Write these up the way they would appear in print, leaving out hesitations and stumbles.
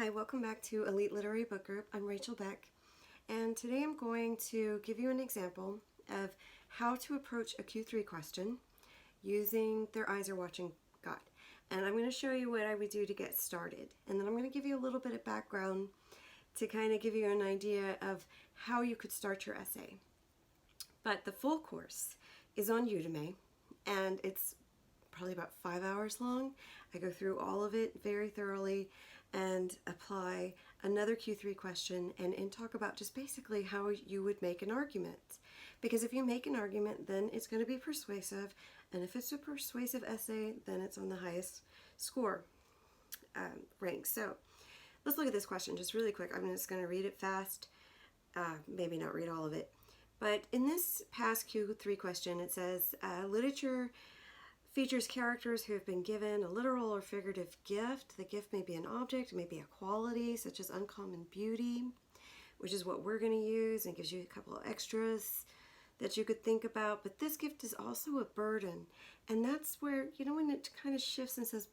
Hi, welcome back to Elite Literary Book Group. I'm Rachel Beck, and today I'm going to give you an example of how to approach a Q3 question using Their Eyes Are Watching God. And I'm going to show you what I would do to get started. And then I'm going to give you a little bit of background to kind of give you an idea of how you could start your essay. But the full course is on Udemy, and it's probably about 5 hours long. I go through all of it very thoroughly and apply another Q3 question and talk about just basically how you would make an argument. Because if you make an argument, then it's going to be persuasive, and if it's a persuasive essay, then it's on the highest score rank. So let's look at this question just really quick. I'm just going to read it fast, maybe not read all of it. But in this past Q3 question, it says, literature features characters who have been given a literal or figurative gift. The gift may be an object, it may be a quality, such as uncommon beauty, which is what we're going to use, and gives you a couple of extras that you could think about. But this gift is also a burden, and that's where, you know, when it kind of shifts and says,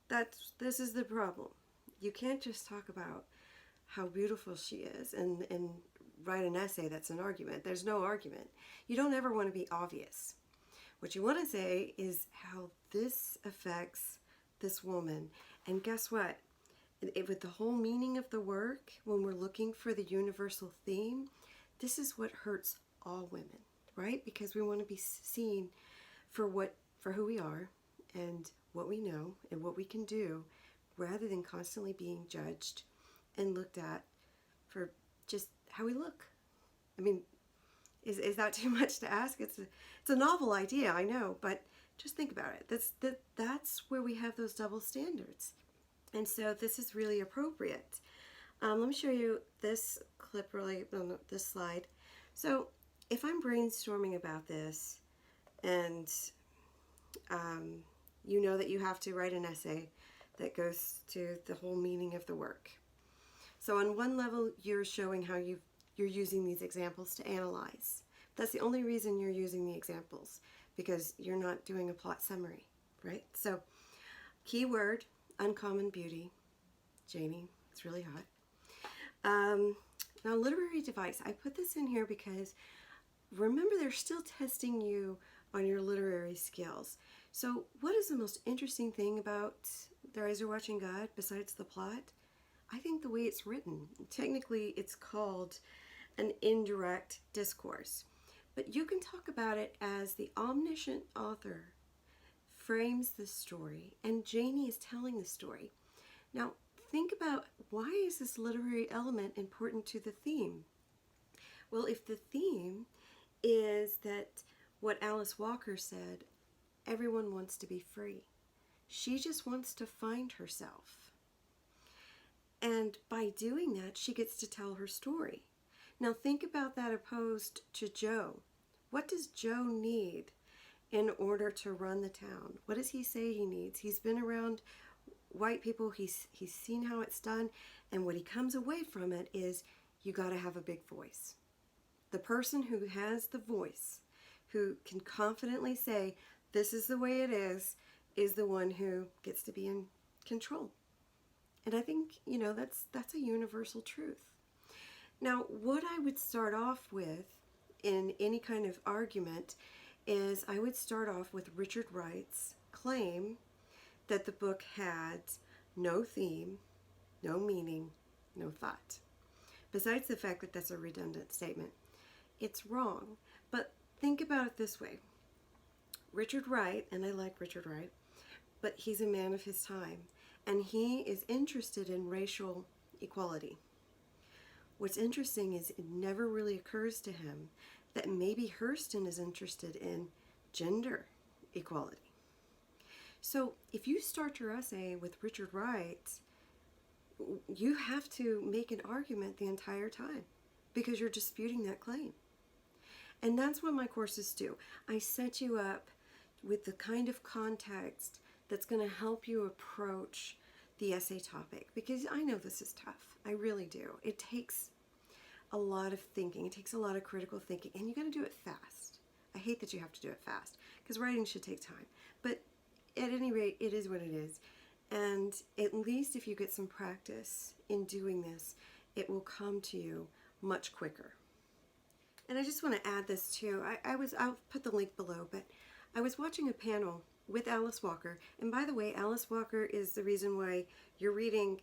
but this is the problem. You can't just talk about how beautiful she is and write an essay that's an argument. There's no argument. You don't ever want to be obvious. What you want to say is how this affects this woman. And guess what? With the whole meaning of the work, when we're looking for the universal theme, this is what hurts all women, right? Because we want to be seen for who we are and what we know and what we can do, rather than constantly being judged and looked at for just how we look. I mean, is that too much to ask? It's a novel idea, I know, but just think about it. That's where we have those double standards. And so this is really appropriate. Let me show you this clip on this slide. So if I'm brainstorming about this, and you know that you have to write an essay that goes to the whole meaning of the work. So on one level, you're showing how you're using these examples to analyze. That's the only reason you're using the examples, because you're not doing a plot summary, right? So, keyword, uncommon beauty. Janie, it's really hot. Now, literary device. I put this in here because, remember, they're still testing you on your literary skills. So, what is the most interesting thing about Their Eyes Are Watching God besides the plot? I think the way it's written. Technically, it's called an indirect discourse. But you can talk about it as the omniscient author frames the story, and Janie is telling the story. Now, think about, why is this literary element important to the theme? Well, if the theme is that what Alice Walker said, everyone wants to be free. She just wants to find herself. And by doing that, she gets to tell her story. Now think about that opposed to Joe. What does Joe need in order to run the town? What does he say he needs? He's been around white people, he's seen how it's done, and what he comes away from it is, you got to have a big voice. The person who has the voice, who can confidently say, this is the way it is the one who gets to be in control. And I think, you know, that's a universal truth. Now, what I would start off with in any kind of argument is, I would start off with Richard Wright's claim that the book had no theme, no meaning, no thought. Besides the fact that that's a redundant statement, it's wrong. But think about it this way. Richard Wright, and I like Richard Wright, but he's a man of his time, and he is interested in racial equality. What's interesting is it never really occurs to him that maybe Hurston is interested in gender equality. So if you start your essay with Richard Wright, you have to make an argument the entire time, because you're disputing that claim. And that's what my courses do. I set you up with the kind of context that's going to help you approach the essay topic, because I know this is tough. I really do. It takes a lot of thinking. It takes a lot of critical thinking, and you got to do it fast. I hate that you have to do it fast, because writing should take time. But at any rate, it is what it is. And at least if you get some practice in doing this, it will come to you much quicker. And I just want to add this too. I'll put the link below, but I was watching a panel with Alice Walker. And by the way, Alice Walker is the reason why you're reading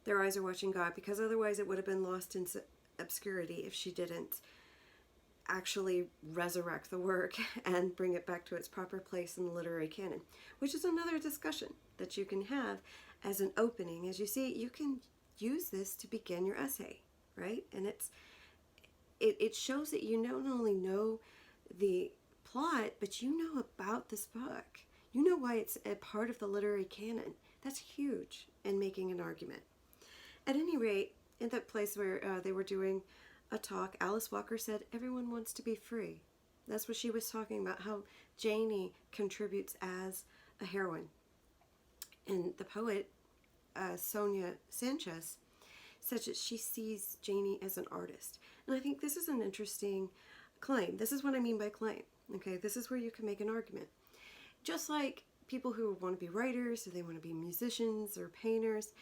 Their Eyes Are Watching God, because otherwise it would have been lost in obscurity if she didn't actually resurrect the work and bring it back to its proper place in the literary canon, which is another discussion that you can have as an opening. As you see, you can use this to begin your essay, right? And it shows that you not only know the plot, but you know about this book. You know why it's a part of the literary canon. That's huge in making an argument. At any rate, in that place where they were doing a talk, Alice Walker said, everyone wants to be free. That's what she was talking about, how Janie contributes as a heroine. And the poet, Sonia Sanchez, said that she sees Janie as an artist. And I think this is an interesting claim. This is what I mean by claim. Okay, this is where you can make an argument. Just like people who want to be writers, or they want to be musicians or painters,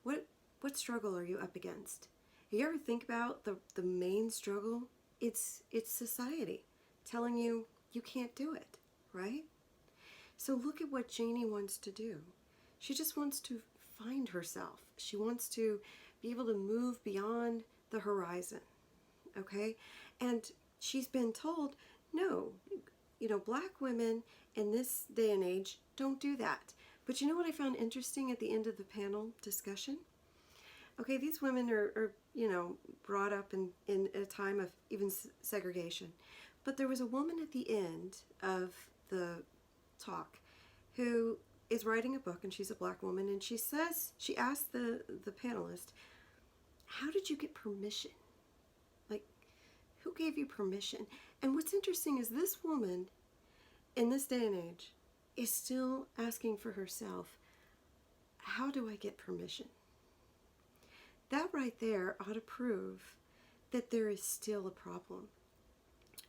what struggle are you up against? You ever think about the main struggle? It's society telling you you can't do it, right? So look at what Janie wants to do. She just wants to find herself. She wants to be able to move beyond the horizon, okay? And she's been told, no, black women in this day and age don't do that. But you know what I found interesting at the end of the panel discussion? Okay, these women are brought up in a time of even segregation. But there was a woman at the end of the talk who is writing a book, and she's a black woman, and she asked the panelist, how did you get permission? Like, who gave you permission? And what's interesting is this woman, in this day and age, is still asking for herself, how do I get permission? That right there ought to prove that there is still a problem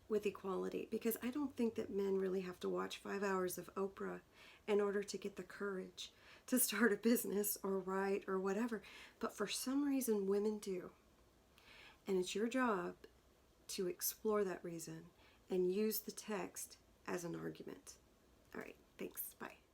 with equality, because I don't think that men really have to watch 5 hours of Oprah in order to get the courage to start a business or write or whatever. But for some reason, women do. And it's your job to explore that reason and use the text as an argument. All right, thanks. Bye.